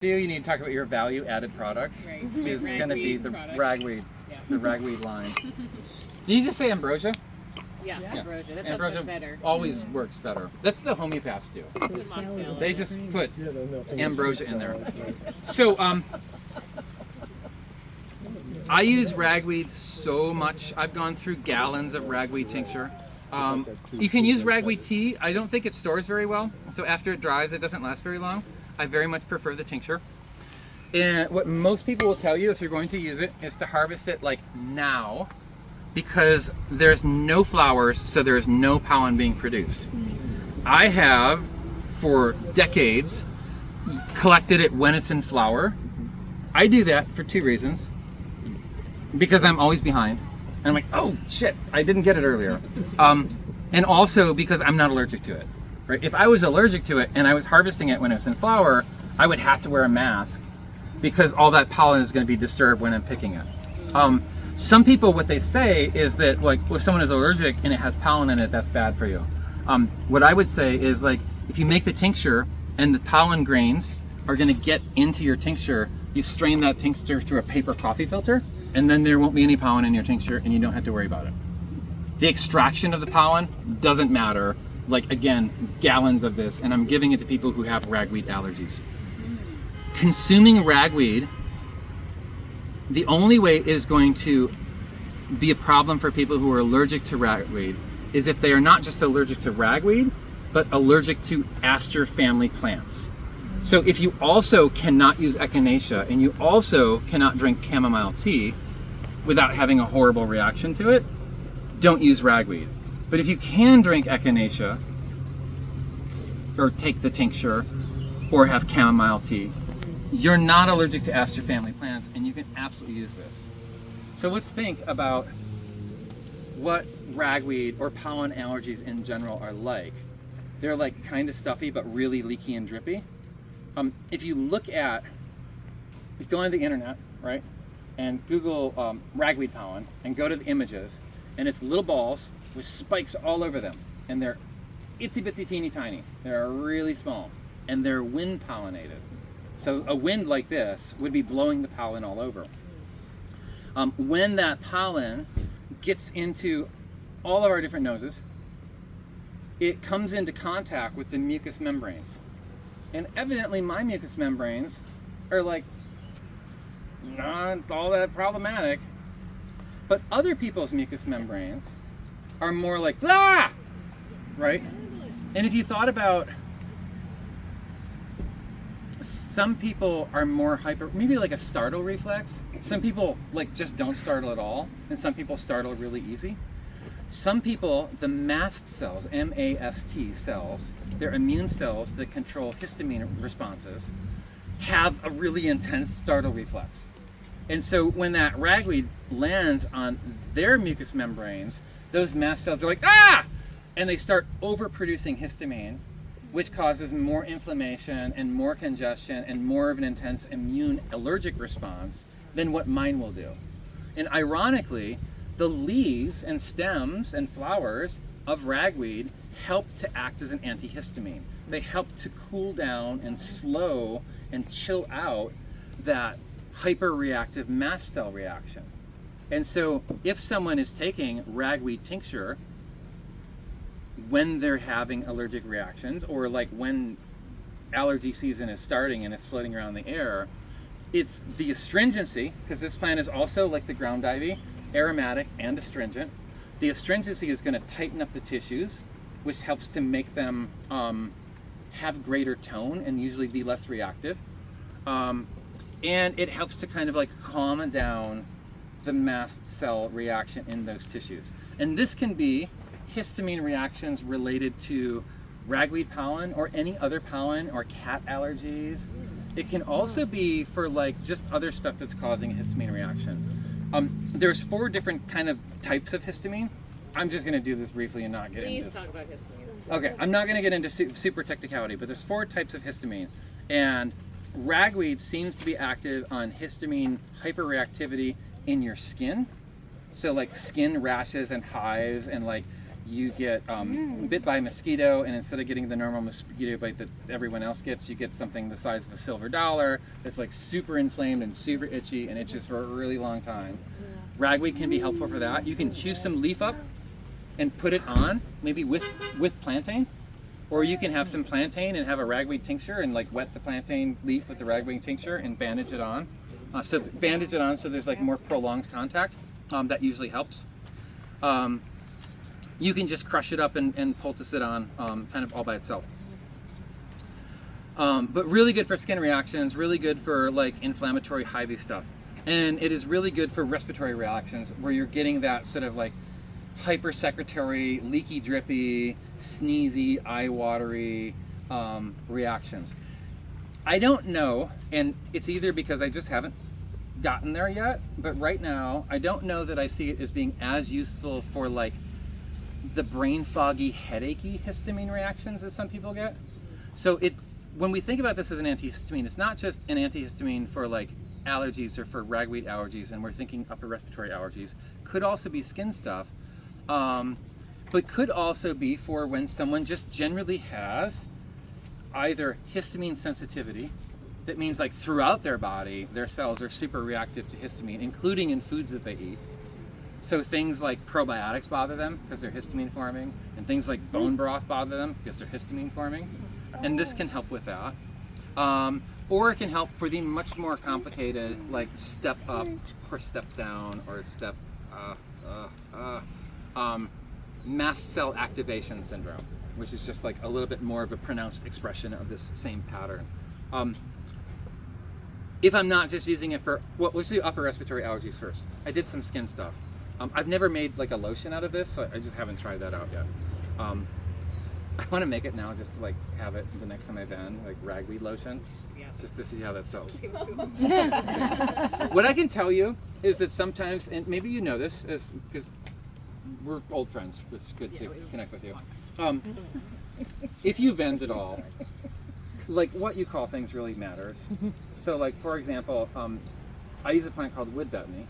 You need to talk about your value-added products. Right. Is going to be the products. ragweed, Yeah. the ragweed line. You just say ambrosia. Yeah, ambrosia. That sounds Ambrosia much better. always works better. That's the homeopaths do. They just put ambrosia in there. So I use ragweed so much. I've gone through gallons of ragweed tincture. You can use ragweed tea. I don't think it stores very well. So after it dries, it doesn't last very long. I very much prefer the tincture. And what most people will tell you if you're going to use it is to harvest it like now, because there's no flowers, so there's no pollen being produced. I have, for decades, collected it when it's in flower. I do that for two reasons. Because I'm always behind. And I'm like, oh shit, I didn't get it earlier. And also because I'm not allergic to it. Right? If I was allergic to it and I was harvesting it when it was in flower, I would have to wear a mask because all that pollen is going to be disturbed when I'm picking it. Some people, what they say is that, like, if someone is allergic and it has pollen in it, that's bad for you. What I would say is, like, if you make the tincture and the pollen grains are going to get into your tincture, you strain that tincture through a paper coffee filter, and then there won't be any pollen in your tincture and you don't have to worry about it. The extraction of the pollen doesn't matter. Like, again, gallons of this, and I'm giving it to people who have ragweed allergies. Consuming ragweed, the only way is going to be a problem for people who are allergic to ragweed is if they are not just allergic to ragweed, but allergic to aster family plants. So if you also cannot use echinacea and you also cannot drink chamomile tea without having a horrible reaction to it, don't use ragweed. But if you can drink echinacea or take the tincture or have chamomile tea, you're not allergic to aster family plants and you can absolutely use this. So let's think about what ragweed or pollen allergies in general are like. They're like kind of stuffy but really leaky and drippy. If you look at, you go on the internet, right, and Google ragweed pollen and go to the images, and it's little balls with spikes all over them, and they're itsy bitsy teeny tiny. They're really small, and they're wind pollinated. So a wind like this would be blowing the pollen all over. When that pollen gets into all of our different noses, it comes into contact with the mucous membranes. And evidently my mucous membranes are like not all that problematic, but other people's mucous membranes are more like, ah! Right? And if you thought about, some people are more hyper, maybe like a startle reflex. Some people like just don't startle at all, and some people startle really easy. Some people, the mast cells, M-A-S-T cells, they're immune cells that control histamine responses, have a really intense startle reflex. And so when that ragweed lands on their mucous membranes, those mast cells are like, ah! And they start overproducing histamine, which causes more inflammation and more congestion and more of an intense immune allergic response than what mine will do. And ironically, the leaves and stems and flowers of ragweed help to act as an antihistamine. They help to cool down and slow and chill out that hyperreactive mast cell reaction. And so if someone is taking ragweed tincture when they're having allergic reactions, or like when allergy season is starting and it's floating around the air, it's the astringency, because this plant is also like the ground ivy, aromatic and astringent. The astringency is going to tighten up the tissues, which helps to make them have greater tone and usually be less reactive. And it helps to kind of like calm down the mast cell reaction in those tissues. And this can be histamine reactions related to ragweed pollen or any other pollen or cat allergies. It can also be for like just other stuff that's causing a histamine reaction. There's 4 different kind of types of histamine. I'm just going to do this briefly and not get into this. Please talk about histamine. Okay, I'm not going to get into super technicality, but there's 4 types of histamine. And ragweed seems to be active on histamine hyperreactivity in your skin. So like skin rashes and hives, and like you get bit by a mosquito, and instead of getting the normal mosquito bite that everyone else gets, you get something the size of a silver dollar that's like super inflamed and super itchy and itches for a really long time. Ragweed can be helpful for that. You can choose some leaf up and put it on, maybe with plantain, or you can have some plantain and have a ragweed tincture and like wet the plantain leaf with the ragweed tincture and bandage it on. So there's like more prolonged contact. That usually helps. You can just crush it up and poultice it on kind of all by itself. But really good for skin reactions, really good for like inflammatory Hy-Vee stuff. And it is really good for respiratory reactions where you're getting that sort of like hypersecretory, leaky, drippy, sneezy, eye-watery reactions. I don't know, and it's either because I just haven't gotten there yet, but right now I don't know that I see it as being as useful for like the brain foggy, headachy histamine reactions as some people get. So it's, when we think about this as an antihistamine, it's not just an antihistamine for like allergies or for ragweed allergies, and we're thinking upper respiratory allergies. Could also be skin stuff, but could also be for when someone just generally has either histamine sensitivity, that means like throughout their body, their cells are super reactive to histamine, including in foods that they eat. So things like probiotics bother them because they're histamine forming, and things like bone broth bother them because they're histamine forming. And this can help with that. Or it can help for the much more complicated, like step up or step down or step mast cell activation syndrome, which is just like a little bit more of a pronounced expression of this same pattern. If I'm not just using it for, well, let's do upper respiratory allergies first. I did some skin stuff. I've never made like a lotion out of this, so I just haven't tried that out yet. I want to make it now, just to like have it the next time I van, like ragweed lotion, just to see how that sells. What I can tell you is that sometimes, and maybe you know this, is because we're old friends, it's good to connect with you. If you vend at all, like what you call things really matters. So like, for example, I use a plant called wood betony,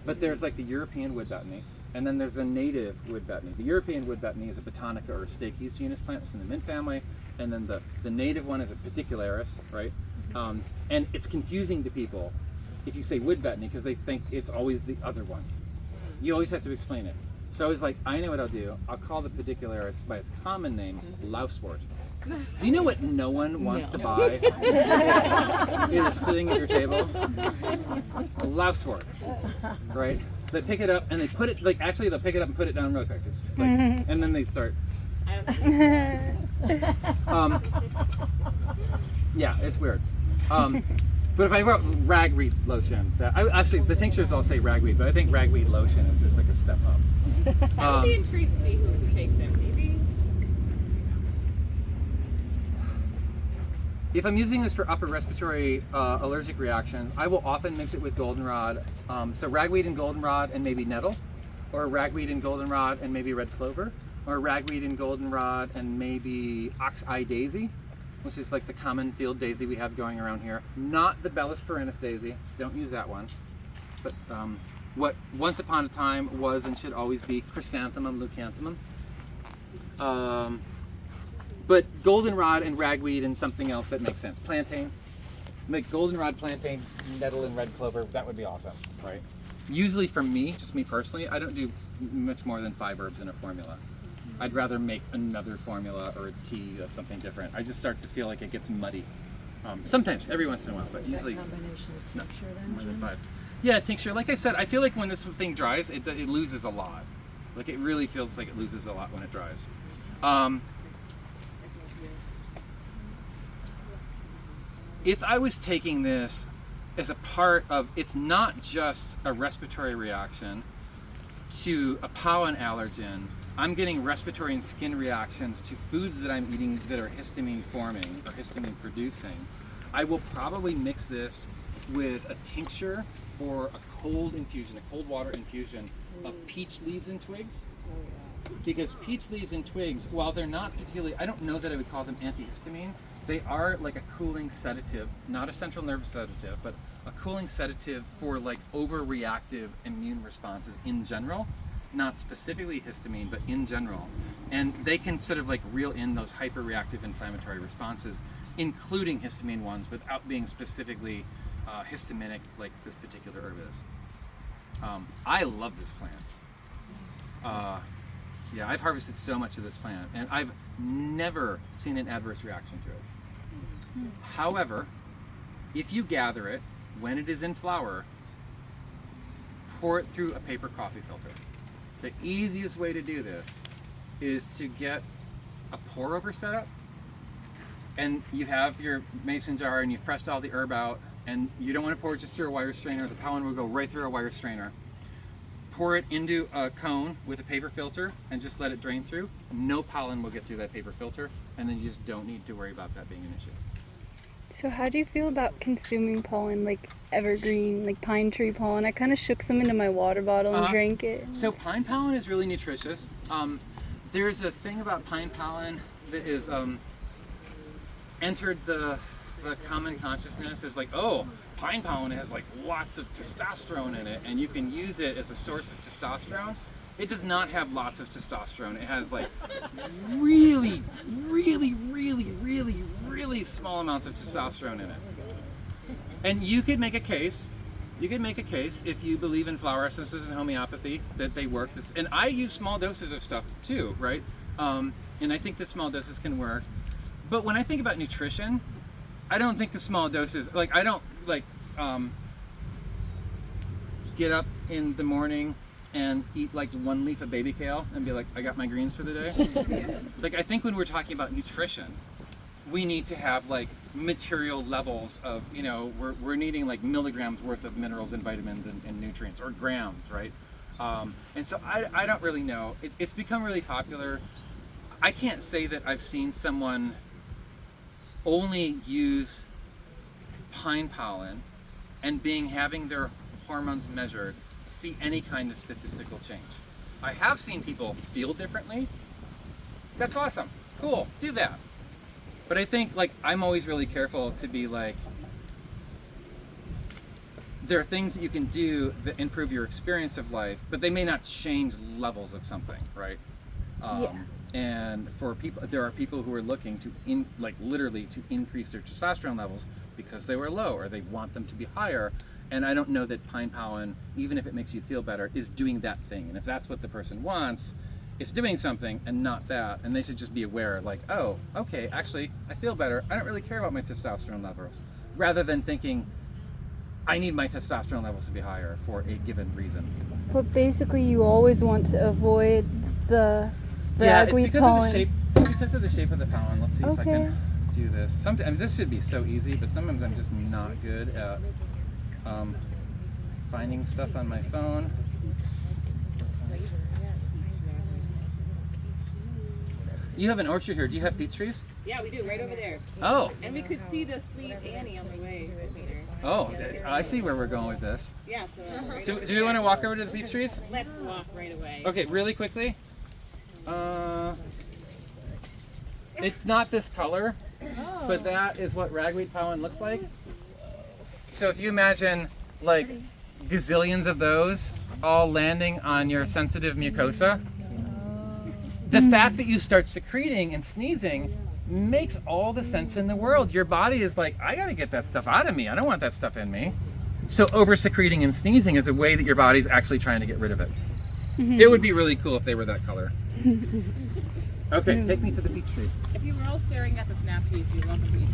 but there's like the European wood betony, and then there's a native wood betony. The European wood betony is a Botanica or a Stachys genus plant. It's in the mint family, and then the native one is a Pedicularis, right? And it's confusing to people if you say wood betony because they think it's always the other one. You always have to explain it. So I was like, I know what I'll do. I'll call the Pedicularis by its common name, lousewort. Do you know what no one wants to buy? It is sitting at your table. Lousewort, right? They pick it up and they put it, like actually they'll pick it up and put it down real quick. It's like, and then they start. Yeah, it's weird. But if I wrote ragweed lotion, actually the tinctures all say ragweed, but I think ragweed lotion is just like a step up. I would be intrigued to see who takes it. Maybe. If I'm using this for upper respiratory allergic reactions, I will often mix it with goldenrod. So ragweed and goldenrod and maybe nettle, or ragweed and goldenrod and maybe red clover, or ragweed and goldenrod and maybe ox-eye daisy, which is like the common field daisy we have going around here. Not the Bellis perennis daisy, don't use that one. But what once upon a time was and should always be chrysanthemum leucanthemum. But goldenrod and ragweed and something else that makes sense. Plantain, make goldenrod, plantain, nettle, and red clover, that would be awesome, right? Usually for me, just me personally, I don't do much more than 5 herbs in a formula. I'd rather make another formula or a tea of something different. I just start to feel like it gets muddy. Sometimes, every once in a while, but usually combination of tincture then, more than Jim? 5. Yeah, tincture. Like I said, I feel like when this thing dries, it loses a lot. Like it really feels like it loses a lot when it dries. If I was taking this as a part of, it's not just a respiratory reaction to a pollen allergen, I'm getting respiratory and skin reactions to foods that I'm eating that are histamine forming or histamine producing, I will probably mix this with a tincture or a cold infusion, a cold water infusion of peach leaves and twigs. Because peach leaves and twigs, while they're not particularly, I don't know that I would call them antihistamine, they are like a cooling sedative, not a central nervous sedative, but a cooling sedative for like overreactive immune responses in general. not specifically histamine, but in general. And they can sort of like reel in those hyperreactive inflammatory responses, including histamine ones, without being specifically histaminic like this particular herb is. I love this plant. Yeah, I've harvested so much of this plant, and I've never seen an adverse reaction to it. However, if you gather it when it is in flower, pour it through a paper coffee filter. The easiest way to do this is to get a pour over setup, and you have your mason jar and you've pressed all the herb out, and you don't want to pour it just through a wire strainer. The pollen will go right through a wire strainer. Pour it into a cone with a paper filter and just let it drain through. No pollen will get through that paper filter, and then you just don't need to worry about that being an issue. So how do you feel about consuming pollen, like evergreen, like pine tree pollen? I kind of shook some into my water bottle and drank it. So pine pollen is really nutritious. There's a thing about pine pollen that is entered the common consciousness is like, oh, pine pollen has like lots of testosterone in it, and you can use it as a source of testosterone. It does not have lots of testosterone. It has like really small amounts of testosterone in it. And you could make a case if you believe in flower essences and homeopathy that they work. And I use small doses of stuff too, right? And I think the small doses can work. But when I think about nutrition, I don't think the small doses, like I don't like get up in the morning and eat like 1 leaf of baby kale and be like, I got my greens for the day. Like I think when we're talking about nutrition, we need to have like material levels of, you know, we're needing like milligrams worth of minerals and vitamins and nutrients, or grams, right? And so I don't really know. It's become really popular. I can't say that I've seen someone only use pine pollen and having their hormones measured see any kind of statistical change. I have seen people feel differently. That's awesome. Cool. Do that. But I think like I'm always really careful to be like, there are things that you can do that improve your experience of life, but they may not change levels of something, right? And for people, there are people who are looking to literally to increase their testosterone levels because they were low, or they want them to be higher. And I don't know that pine pollen, even if it makes you feel better, is doing that thing. And if that's what the person wants, it's doing something and not that. And they should just be aware, like, oh, okay, actually, I feel better. I don't really care about my testosterone levels. Rather than thinking, I need my testosterone levels to be higher for a given reason. But basically, you always want to avoid the ragweed pollen. Because of the shape of the pollen. Let's see if I can do this. Sometimes this should be so easy, but sometimes I'm just not good at finding stuff on my phone. You have an orchard here. Do you have peach trees? Yeah, we do, right over there. Oh. And we could see the sweet Annie on the way later. Oh, I see where we're going with this. Yeah, so Do you want to walk over to the peach trees? let's walk right away. Okay, really quickly. It's not this color, but that is what ragweed pollen looks like. So if you imagine like gazillions of those all landing on your sensitive mucosa, the fact that you start secreting and sneezing makes all the sense in the world. Your body is like, I gotta get that stuff out of me. I don't want that stuff in me. So over secreting and sneezing is a way that your body's actually trying to get rid of it. It would be really cool if they were that color. Okay, take me to the peach tree. If you were all staring at the snap trees, you'd love the peach.